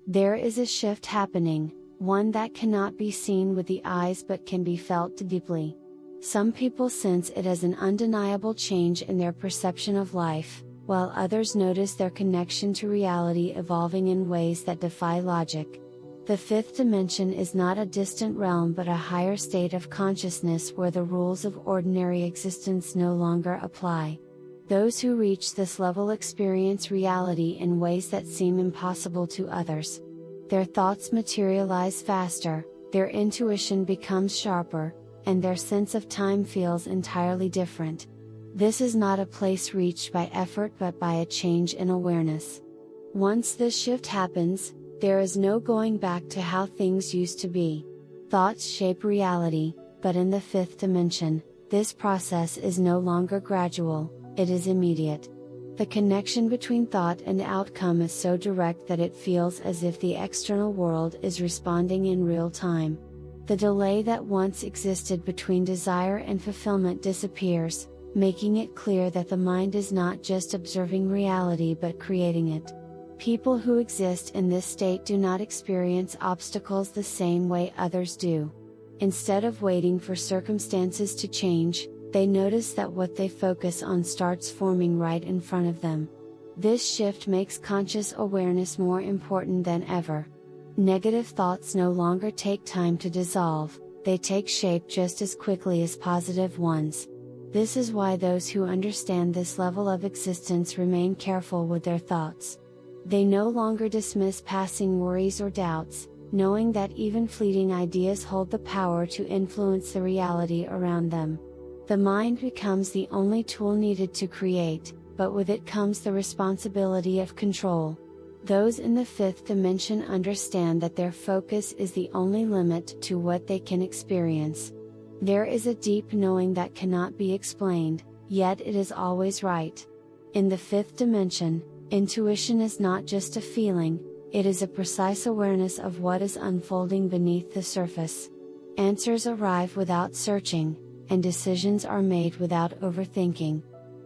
There is a shift happening, one that cannot be seen with the eyes but can be felt deeply. Some people sense it as an undeniable change in their perception of life, while others notice their connection to reality evolving in ways that defy logic. The fifth dimension is not a distant realm but a higher state of consciousness where the rules of ordinary existence no longer apply. Those who reach this level experience reality in ways that seem impossible to others. Their thoughts materialize faster, their intuition becomes sharper, and their sense of time feels entirely different. This is not a place reached by effort but by a change in awareness. Once this shift happens, there is no going back to how things used to be. Thoughts shape reality, but in the fifth dimension, this process is no longer gradual, it is immediate. The connection between thought and outcome is so direct that it feels as if the external world is responding in real time. The delay that once existed between desire and fulfillment disappears, making it clear that the mind is not just observing reality but creating it. People who exist in this state do not experience obstacles the same way others do. Instead of waiting for circumstances to change, they notice that what they focus on starts forming right in front of them. This shift makes conscious awareness more important than ever. Negative thoughts no longer take time to dissolve, they take shape just as quickly as positive ones. This is why those who understand this level of existence remain careful with their thoughts. They no longer dismiss passing worries or doubts, knowing that even fleeting ideas hold the power to influence the reality around them. The mind becomes the only tool needed to create, but with it comes the responsibility of control. Those in the fifth dimension understand that their focus is the only limit to what they can experience. There is a deep knowing that cannot be explained, yet it is always right. In the fifth dimension, intuition is not just a feeling, it is a precise awareness of what is unfolding beneath the surface. Answers arrive without searching, and decisions are made without overthinking.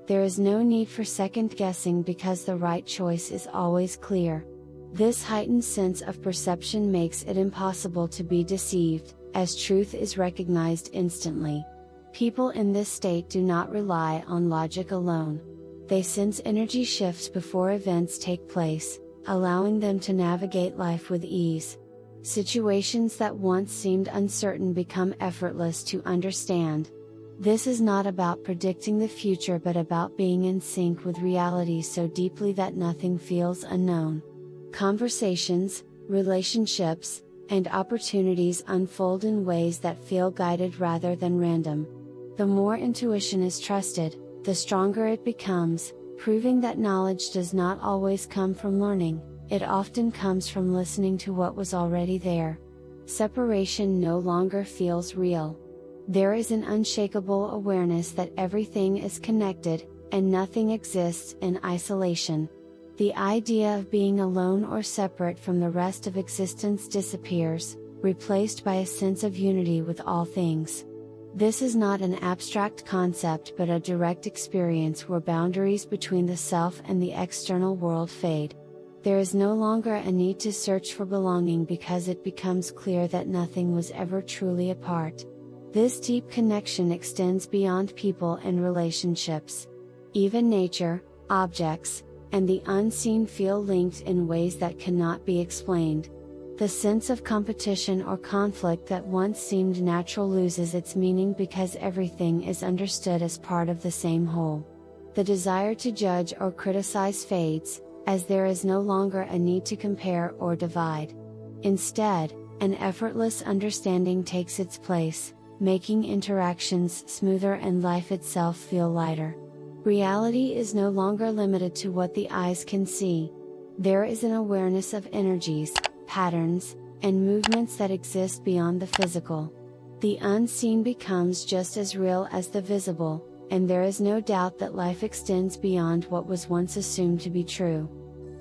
There is no need for second guessing because the right choice is always clear. This heightened sense of perception makes it impossible to be deceived, as truth is recognized instantly. People in this state do not rely on logic alone. They sense energy shifts before events take place, allowing them to navigate life with ease. Situations that once seemed uncertain become effortless to understand. This is not about predicting the future but about being in sync with reality so deeply that nothing feels unknown. Conversations, relationships, and opportunities unfold in ways that feel guided rather than random. The more intuition is trusted, the stronger it becomes, proving that knowledge does not always come from learning, it often comes from listening to what was already there. Separation no longer feels real. There is an unshakable awareness that everything is connected, and nothing exists in isolation. The idea of being alone or separate from the rest of existence disappears, replaced by a sense of unity with all things. This is not an abstract concept but a direct experience where boundaries between the self and the external world fade. There is no longer a need to search for belonging because it becomes clear that nothing was ever truly apart. This deep connection extends beyond people and relationships. Even nature, objects, and the unseen feel linked in ways that cannot be explained. The sense of competition or conflict that once seemed natural loses its meaning because everything is understood as part of the same whole. The desire to judge or criticize fades, as there is no longer a need to compare or divide. Instead, an effortless understanding takes its place, making interactions smoother and life itself feel lighter. Reality is no longer limited to what the eyes can see. There is an awareness of energies, patterns, and movements that exist beyond the physical. The unseen becomes just as real as the visible, and there is no doubt that life extends beyond what was once assumed to be true.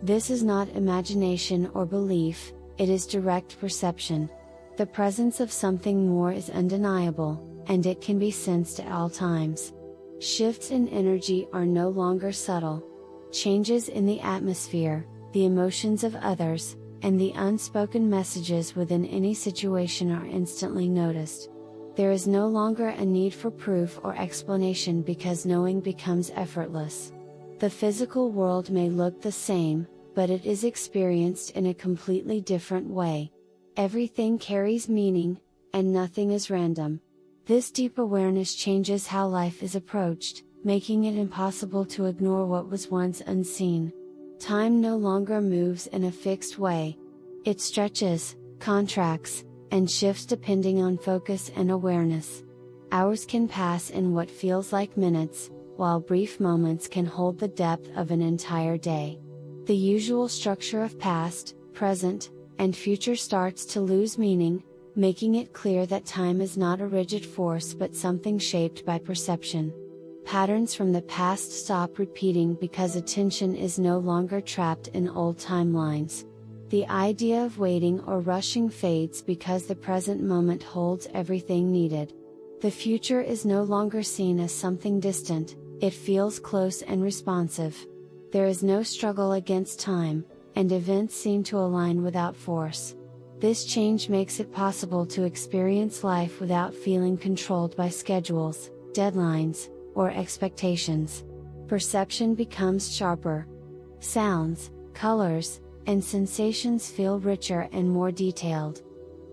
This is not imagination or belief, it is direct perception. The presence of something more is undeniable, and it can be sensed at all times. Shifts in energy are no longer subtle. Changes in the atmosphere, the emotions of others, and the unspoken messages within any situation are instantly noticed. There is no longer a need for proof or explanation because knowing becomes effortless. The physical world may look the same, but it is experienced in a completely different way. Everything carries meaning, and nothing is random. This deep awareness changes how life is approached, making it impossible to ignore what was once unseen. Time no longer moves in a fixed way. It stretches, contracts, and shifts depending on focus and awareness. Hours can pass in what feels like minutes, while brief moments can hold the depth of an entire day. The usual structure of past, present, and future starts to lose meaning, making it clear that time is not a rigid force but something shaped by perception. Patterns from the past stop repeating because attention is no longer trapped in old timelines. The idea of waiting or rushing fades because the present moment holds everything needed. The future is no longer seen as something distant, it feels close and responsive. There is no struggle against time, and events seem to align without force. This change makes it possible to experience life without feeling controlled by schedules, deadlines, or expectations. Perception becomes sharper. Sounds, colors, and sensations feel richer and more detailed.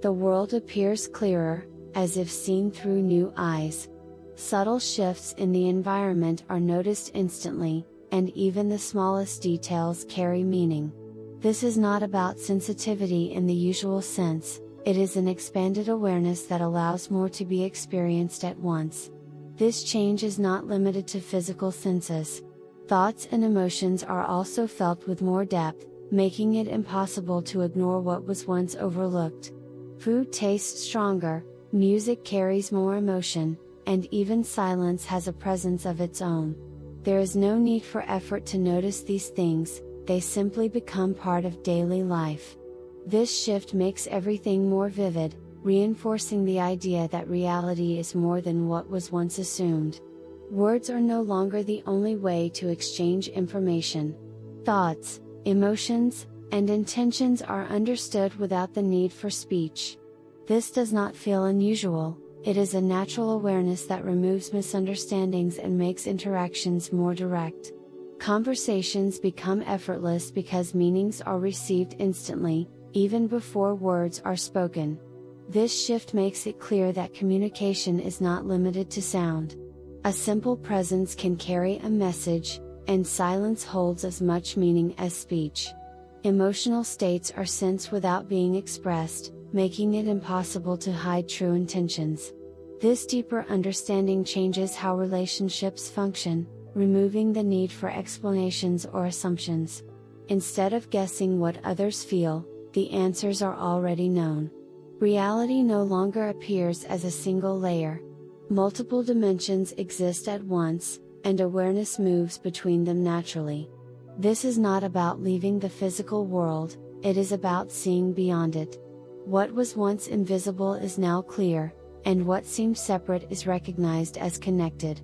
The world appears clearer, as if seen through new eyes. Subtle shifts in the environment are noticed instantly, and even the smallest details carry meaning. This is not about sensitivity in the usual sense, it is an expanded awareness that allows more to be experienced at once. This change is not limited to physical senses. Thoughts and emotions are also felt with more depth, making it impossible to ignore what was once overlooked. Food tastes stronger, music carries more emotion, and even silence has a presence of its own. There is no need for effort to notice these things, they simply become part of daily life. This shift makes everything more vivid, reinforcing the idea that reality is more than what was once assumed. Words are no longer the only way to exchange information. Thoughts, emotions, and intentions are understood without the need for speech. This does not feel unusual, it is a natural awareness that removes misunderstandings and makes interactions more direct. Conversations become effortless because meanings are received instantly, even before words are spoken. This shift makes it clear that communication is not limited to sound. A simple presence can carry a message, and silence holds as much meaning as speech. Emotional states are sensed without being expressed, making it impossible to hide true intentions. This deeper understanding changes how relationships function, removing the need for explanations or assumptions. Instead of guessing what others feel, the answers are already known. Reality no longer appears as a single layer. Multiple dimensions exist at once, and awareness moves between them naturally. This is not about leaving the physical world, it is about seeing beyond it. What was once invisible is now clear, and what seemed separate is recognized as connected.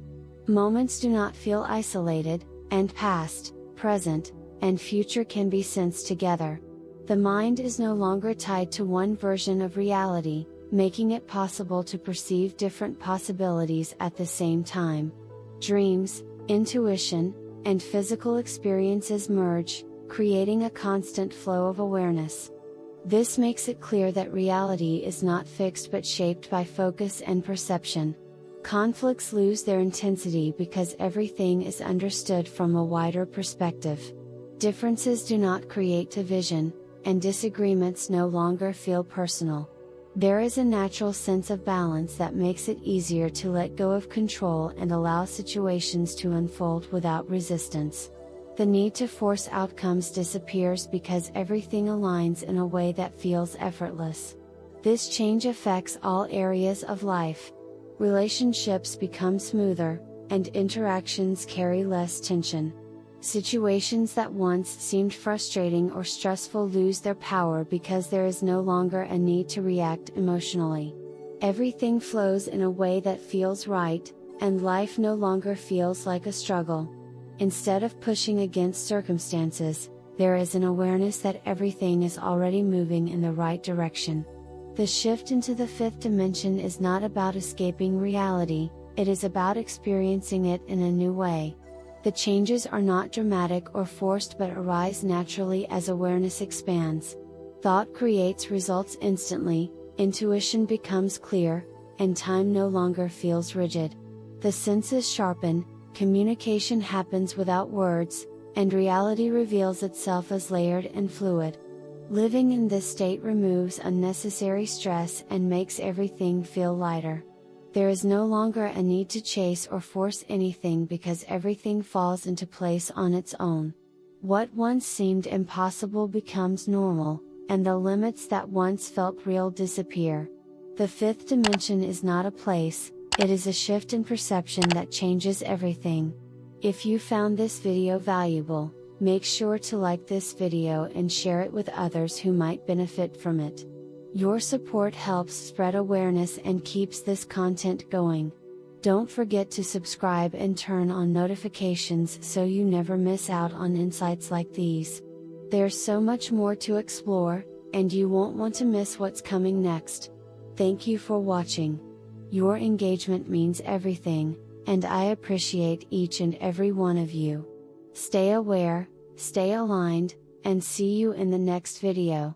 Moments do not feel isolated, and past, present, and future can be sensed together. The mind is no longer tied to one version of reality, making it possible to perceive different possibilities at the same time. Dreams, intuition, and physical experiences merge, creating a constant flow of awareness. This makes it clear that reality is not fixed but shaped by focus and perception. Conflicts lose their intensity because everything is understood from a wider perspective. Differences do not create division, and disagreements no longer feel personal. There is a natural sense of balance that makes it easier to let go of control and allow situations to unfold without resistance. The need to force outcomes disappears because everything aligns in a way that feels effortless. This change affects all areas of life. Relationships become smoother, and interactions carry less tension. Situations that once seemed frustrating or stressful lose their power because there is no longer a need to react emotionally. Everything flows in a way that feels right, and life no longer feels like a struggle. Instead of pushing against circumstances, there is an awareness that everything is already moving in the right direction. The shift into the fifth dimension is not about escaping reality, it is about experiencing it in a new way. The changes are not dramatic or forced but arise naturally as awareness expands. Thought creates results instantly, intuition becomes clear, and time no longer feels rigid. The senses sharpen, communication happens without words, and reality reveals itself as layered and fluid. Living in this state removes unnecessary stress and makes everything feel lighter. There is no longer a need to chase or force anything because everything falls into place on its own. What once seemed impossible becomes normal, and the limits that once felt real disappear. The fifth dimension is not a place, it is a shift in perception that changes everything. If you found this video valuable, make sure to like this video and share it with others who might benefit from it. Your support helps spread awareness and keeps this content going. Don't forget to subscribe and turn on notifications so you never miss out on insights like these. There's so much more to explore, and you won't want to miss what's coming next. Thank you for watching. Your engagement means everything, and I appreciate each and every one of you. Stay aware, stay aligned, and see you in the next video.